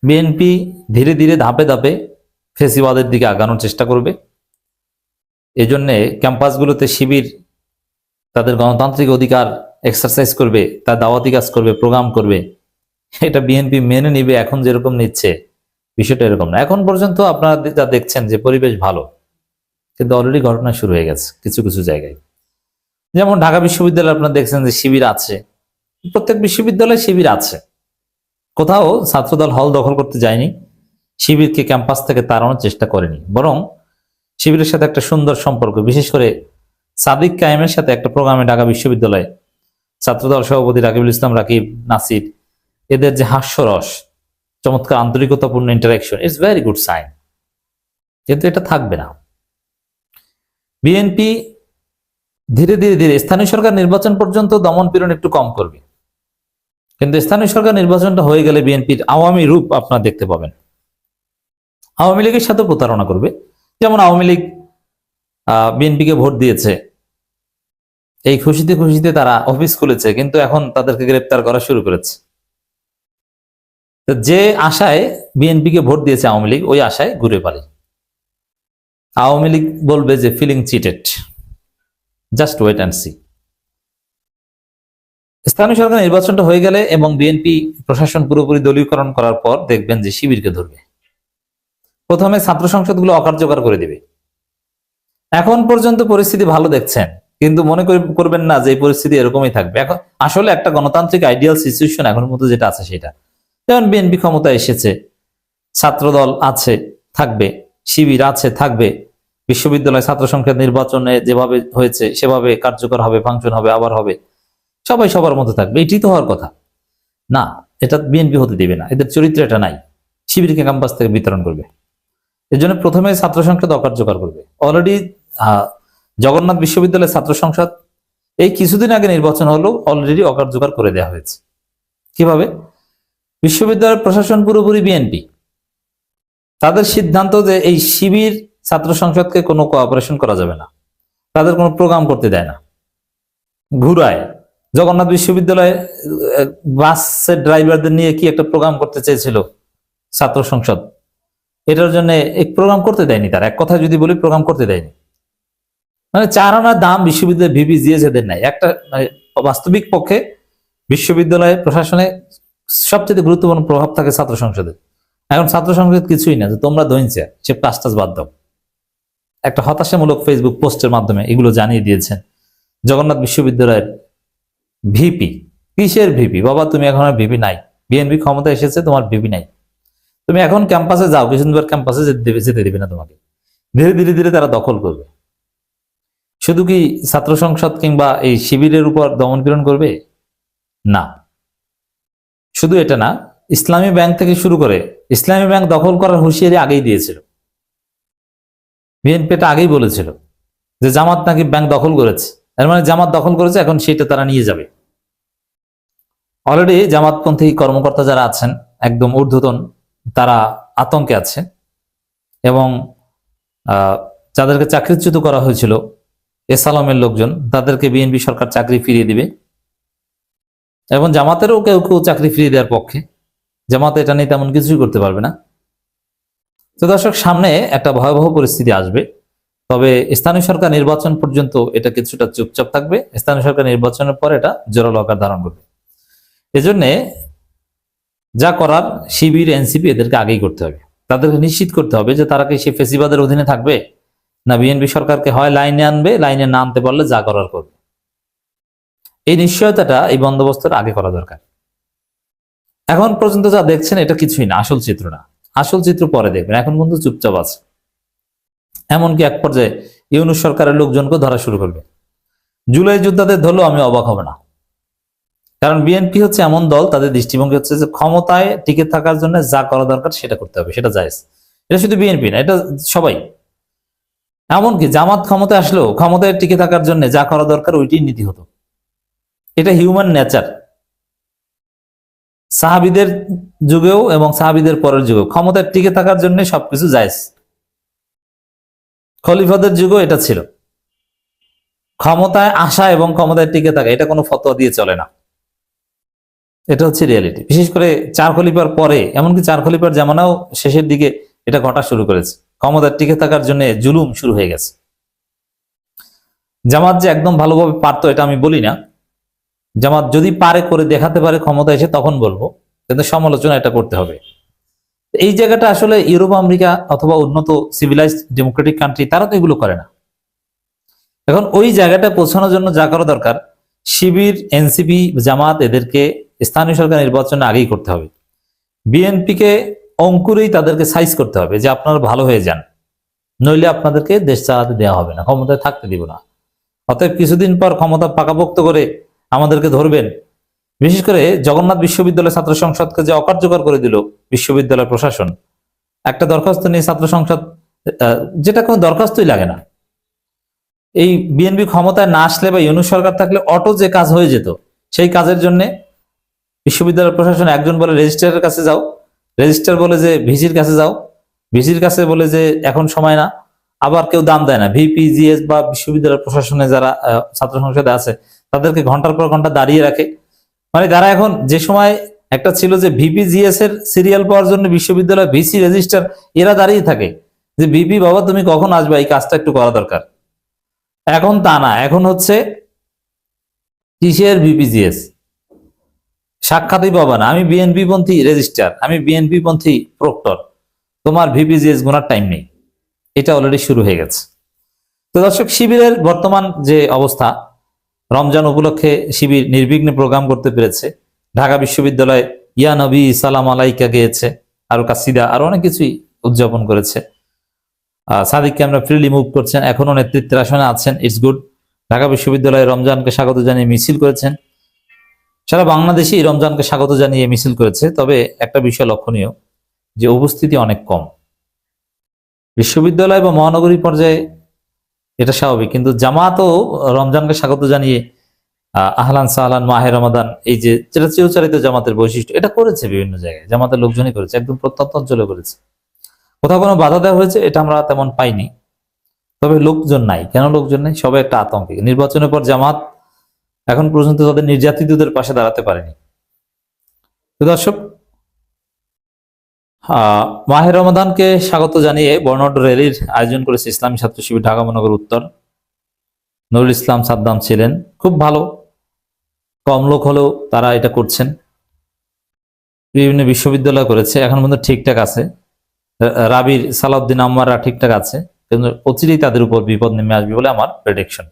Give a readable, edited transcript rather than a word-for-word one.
BNP ধীরে ধীরে ধাপে ধাপে ফেসিবাদের দিকে আগানোর চেষ্টা করবে। এজন্য ক্যাম্পাসগুলোতে শিবির তাদের গণতান্ত্রিক অধিকার এক্সারসাইজ করবে, তার দাওয়াতি কাজ করবে, প্রোগ্রাম করবে। এটা বিএনপি মেনে নিবে এখন যেরকম নিচ্ছে, বিষয়টা এরকম না। এখন পর্যন্ত আপনারা যা দেখছেন যে পরিবেশ ভালো, কিন্তু অলরেডি ঘটনা শুরু হয়ে গেছে কিছু কিছু জায়গায়। যেমন ঢাকা বিশ্ববিদ্যালয়ে আপনারা দেখছেন যে শিবির আছে, প্রত্যেক বিশ্ববিদ্যালয়ে শিবির আছে। কোথাও ছাত্রদল হল দখল করতে যায়নি, শিবিরকে ক্যাম্পাস থেকে তাড়ানোর চেষ্টা করেনি, বরং শিবিরের সাথে একটা সুন্দর সম্পর্ক, বিশেষ করে সাদিক কায়েমের সাথে একটা প্রোগ্রামে ঢাকা বিশ্ববিদ্যালয়ে ছাত্রদল সভাপতি রাকিবুল ইসলাম রাকিব, নাসির, এদের যে হাস্যরস, চমৎকার আন্তরিকতাপূর্ণ interaction, it's very good sign. কিন্তু এটা থাকবে না। বিএনপি ধীরে ধীরে ধীরে স্থানীয় সরকার নির্বাচন পর্যন্ত দমন পীড়ন একটু কম করবে, কিন্তু স্থানীয় সরকার নির্বাচনটা হয়ে গেলে বিএনপির আওয়ামী রূপ আপনারা দেখতে পাবেন। আওয়ামী লীগের সাথে প্রতারণা করবে। যেমন আওয়ামী লীগ বিএনপিকে ভোট দিয়েছে, এই খুশিতে খুশিতে তারা অফিস খুলেছে, কিন্তু এখন তাদেরকে গ্রেপ্তার করা শুরু করেছে। যে আশায় বিএনপিকে ভোট দিয়েছে আওয়ামী লীগ, ওই আশায় ঘুরে পারে। আওয়ামী লীগ বলবে যে feeling cheated, just wait and see. স্থানীয় সরকার নির্বাচনটা হয়ে গেলে এবং বিএনপি প্রশাসন পুরোপুরি দলীয়করণ করার পর দেখবেন যে শিবিরকে ধরবে। প্রথমে ছাত্র সংসদগুলো অকার্যকর করে দিবে। এখন পর্যন্ত পরিস্থিতি ভালো দেখছেন, কিন্তু মনে করবেন না যে এই পরিস্থিতি এরকমই থাকবে। এখন আসলে একটা গণতান্ত্রিক আইডিয়াল সিচুয়েশন এখনের মতো যেটা আছে সেটা, যেমন বিএনপি ক্ষমতায় এসেছে, ছাত্রদল আছে থাকবে, শিবির আছে থাকবে, বিশ্ববিদ্যালয় ছাত্র সংসদ নির্বাচনে যেভাবে হয়েছে সেভাবে কার্যকর হবে, ফাংশন হবে, আবার হবে, সবাই সবার মতো থাকবে। এটি তো হওয়ার কথা না, এটা বিএনপি হতে দিবে না, এদের চরিত্র এটা নাই। শিবিরকে ক্যাম্পাস থেকে বিতরণ করবে। এর জন্য প্রথমে ছাত্র সংসদ অকার্যকর করবে। অলরেডি জগন্নাথ বিশ্ববিদ্যালয়ের ছাত্র সংসদ এই কিছুদিন আগে নির্বাচন হলো, অলরেডি অকার্যকর করে দেওয়া হয়েছে। কিভাবে? বিশ্ববিদ্যালয়ের প্রশাসন পুরোপুরি বিএনপি, তাদের সিদ্ধান্ত যে এই শিবির ছাত্র সংসদকে কোনো কোঅপারেশন করা যাবে না, তাদের কোনো প্রোগ্রাম করতে দেয় না, ঘুরায়। জগন্নাথ বিশ্ববিদ্যালয়ে বাসের ড্রাইভারদের নিয়ে কি একটা প্রোগ্রাম করতে চেয়েছিল ছাত্র সংসদ, এটার জন্য এক প্রোগ্রাম করতে দেয়নি। তার এক কথা যদি বলি, প্রোগ্রাম করতে দেয়নি। মানে 4 আনার দাম বিশ্ববিদ্যালয় ভিপি জিএসদের নাই। একটা বাস্তবিক পক্ষে বিশ্ববিদ্যালয় প্রশাসনে সবচেয়ে গুরুত্বপূর্ণ প্রভাব থাকে ছাত্র সংসদে। এখন ছাত্র সংসদ কিছুই না, যে তোমরা দইনছে সে কাজ বাদ দাও, একটা হতাশামূলক ফেসবুক পোস্টের মাধ্যমে এগুলো জানিয়ে দিয়েছেন জগন্নাথ বিশ্ববিদ্যালয়ের ভিপি। কিসের ভিপি বাবা? তুমি এখন আর ভিপি নাই, বিএনপি ক্ষমতা এসেছে, তোমার ভিপি নাই। তুমি এখন ক্যাম্পাসে যাও, কিছুদিন পর ক্যাম্পাসে যেতে দিবে না তোমাকে। ধীরে ধীরে ধীরে তারা দখল করবে। শুধু কি ছাত্র সংসদ কিংবা এই শিবিরের উপর দমন পীড়ন করবে? না, শুধু এটা না, ইসলামী ব্যাংক থেকে শুরু করে, ইসলামী ব্যাংক দখল করার হুঁশিয়ারি আগেই দিয়েছিল। বিএনপি এটা আগেই বলেছিল যে জামাত নাকি ব্যাংক দখল করেছে, এর মানে জামাত দখল করেছে, এখন সেটা তারা নিয়ে যাবে। অলরেডি জামাতপন্থী কর্মকর্তা যারা আছেন একদম ঊর্ধ্বতন, তারা আতঙ্কে আছে, এবং যাদেরকে চাকরিচ্যুত করা হয়েছিল এসালামের লোকজন, তাদেরকে বিএনপি সরকার চাকরি ফিরিয়ে দিবে। এবং জামাতেরও কেউ কেউ চাকরি ফিরিয়ে দেওয়ার পক্ষে। জামাত এটা নিয়ে তেমন কিছুই করতে পারবে না। তো দর্শক, সামনে একটা ভয়াবহ পরিস্থিতি আসবে। তবে স্থানীয় সরকার নির্বাচন পর্যন্ত এটা কিছুটা চুপচাপ থাকবে, স্থানীয় সরকার নির্বাচনের পর এটা জোরালো আকার ধারণ করবে। এজন্যে যা করার শিবির, এনসিপি এদেরকে আগেই করতে হবে। তাদেরকে নিশ্চিত করতে হবে যে তারা কি সে ফেসিবাদের অধীনে থাকবে, না বিএনপি সরকারকে হয় লাইনে আনবে, লাইনে না আনতে পারলে যা করার করবে। এই নিশ্চয়তাটা, এই বন্দোবস্তের আগে করা দরকার। এখন পর্যন্ত যা দেখছেন এটা কিছুই না, আসল চিত্র না। আসল চিত্র পরে দেখবেন। এখন কিন্তু চুপচাপ আছে। এমনকি এক পর্যায়ে ইউনূস সরকারের লোকজনকে ধরা শুরু করবে। জুলাই যোদ্ধাদের ধরলেও আমি অবাক হব না, কারণ বিএনপি হচ্ছে এমন দল, তাদের দৃষ্টিভঙ্গি হচ্ছে যে ক্ষমতায় টিকে থাকার জন্য যা করা দরকার সেটা করতে হবে, সেটা জায়েজ। এটা শুধু বিএনপি না, এটা সবাই। এমনকি জামাত ক্ষমতায় আসলেও ক্ষমতায় টিকে থাকার জন্য যা করা দরকার ওইটাই নীতি হতো। এটা হিউম্যান নেচার। সাহাবীদের যুগেও এবং সাহাবীদের পরের যুগেও ক্ষমতায় টিকে থাকার জন্য সবকিছু জায়েজ। খলিফাদের যুগেও এটা ছিল। ক্ষমতায় আসা এবং ক্ষমতায় টিকে থাকা, এটা কোনো ফতোয়া দিয়ে চলে না। এটা হচ্ছে রিয়ালিটি। বিশেষ করে চার খলিফার পরে, এমনকি চার খলিফার জামানাও শেষের দিকে এটা ঘটা শুরু করেছে। ক্ষমতার টিকে থাকার জন্য জুলুম শুরু হয়ে গেছে। জামাত যে একদম ভালোভাবে পারতো এটা আমি বলি না, জামাত যদি পারে করে দেখাতে পারে ক্ষমতা এসে তখন বলবো, কিন্তু সমালোচনা এটা করতে হবে। এই জায়গাটা আসলে ইউরোপ আমেরিকা অথবা উন্নত সিভিলাইজড ডেমোক্রেটিক কান্ট্রি তারা তো এগুলো করে না। এখন ওই জায়গাটা পৌঁছানোর জন্য যা করা দরকার, শিবির, এনসিপি, জামাত এদেরকে স্থানীয় সরকার নির্বাচনে আগেই করতে হবে। বিএনপিকে অঙ্কুরেই তাদেরকে সাইজ করতে হবে যে আপনারা ভালো হয়ে যান, নইলে আপনাদেরকে দেশ চালাতে দেওয়া হবে না, ক্ষমতায় থাকতে দিব না। অতএব কিছুদিন পর ক্ষমতা পাকাপোক্ত করে আমাদেরকে ধরবেন। বিশেষ করে জগন্নাথ বিশ্ববিদ্যালয় ছাত্র সংসদকে যে অকার্যকর করে দিল বিশ্ববিদ্যালয় প্রশাসন, একটা দরখাস্ত নিয়ে ছাত্র সংসদ, যেটা কোনো দরখাস্তই লাগে না, এই বিএনপি ক্ষমতায় না আসলে বা ইউনূস সরকার থাকলে অটো যে কাজ হয়ে যেত, সেই কাজের জন্য বিশ্ববিদ্যালয় প্রশাসন একজন বলে রেজিস্ট্রারের কাছে যাও, রেজিস্ট্রার বলে যে ভিসির কাছে যাও, ভিসির কাছে বলে যে এখন সময় না, আবার কেউ দাম দেয় না। ভিপি, জিএস বা বিশ্ববিদ্যালয় প্রশাসনে যারা ছাত্র সংসদে আছে তাদেরকে ঘন্টার পর ঘন্টা দাঁড়িয়ে রাখে। মানে তারা এখন, যে সময় একটা ছিল যে ভিপি, জিএস এর সিরিয়াল পাওয়ার জন্য বিশ্ববিদ্যালয় ভিসি, রেজিস্ট্রার এরা দাঁড়িয়ে থাকে যে ভিপি বাবা তুমি কখন আসবে, এই কাজটা একটু করা দরকার। এখন তা না, এখন হচ্ছে কিসের বিপিজিএস, সাক্ষাৎই পাবা না, আমি বিএনপি পন্থী রেজিস্ট্রার, আমি বিএনপি পন্থী প্রক্টর, তোমার ভিপিজিএস গোনার টাইম নেই। এটা অলরেডি শুরু হয়ে গেছে। তো দর্শক, শিবিরের বর্তমান যে অবস্থা, রমজান উপলক্ষে শিবির নির্বিঘ্নে প্রোগ্রাম করতে পেরেছে। ঢাকা বিশ্ববিদ্যালয়ে ইয়া নবী সালাম আলাইকা গেয়েছে, আরো কাসিদা, আরো অনেক কিছুই উদযাপন করেছে। সাদিককে আমরা ফ্রিলি মুভ করছেন, এখনো নেতৃত্বের আসনে আছেন, ইটস গুড। ঢাকা বিশ্ববিদ্যালয়ে রমজানকে স্বাগত জানিয়ে মিছিল করেছেন, সারা বাংলাদেশেই রমজানকে স্বাগত জানিয়ে মিছিল করেছে। তবে একটা বিষয় লক্ষণীয়, যে উপস্থিতি অনেক কম। বিশ্ববিদ্যালয় বা মহানগরী পর্যায়ে এটা স্বাভাবিক, কিন্তু জামাতও রমজানকে স্বাগত জানিয়ে আহলান সাহলান মাহে রমাদান, এই যে যেটা চিরচারিত জামাতের বৈশিষ্ট্য, এটা করেছে বিভিন্ন জায়গায়, জামাতের লোকজনই করেছে, একদম প্রত্যন্ত অঞ্চলে করেছে। কোথাও কোনো বাধা দেওয়া হয়েছে এটা আমরা তেমন পাইনি। তবে লোকজন নাই, কেন লোকজন নাই? সবাই একটা আতঙ্কে। নির্বাচনের পর জামাত এখন পর্যন্ত তাদের নির্যাতিতদের পাশে দাঁড়াতে পারেনি। তো দর্শক, মাহে রমাদানকে স্বাগত জানিয়ে বর্ণাঢ্য র্যালির আয়োজন করেছে ইসলামী ছাত্র শিবির ঢাকা মহানগর উত্তর। নুরুল ইসলাম সাদ্দাম ছিলেন, খুব ভালো, কম লোক হলেও তারা এটা করছেন। বিভিন্ন বিশ্ববিদ্যালয় করেছে, এখন পর্যন্ত ঠিকঠাক আছে। রাবির, সালাউদ্দিন আম্মাররা ঠিকঠাক আছে, কিন্তু অচিরেই তাদের উপর বিপদ নেমে আসবে বলে আমার প্রেডিকশন।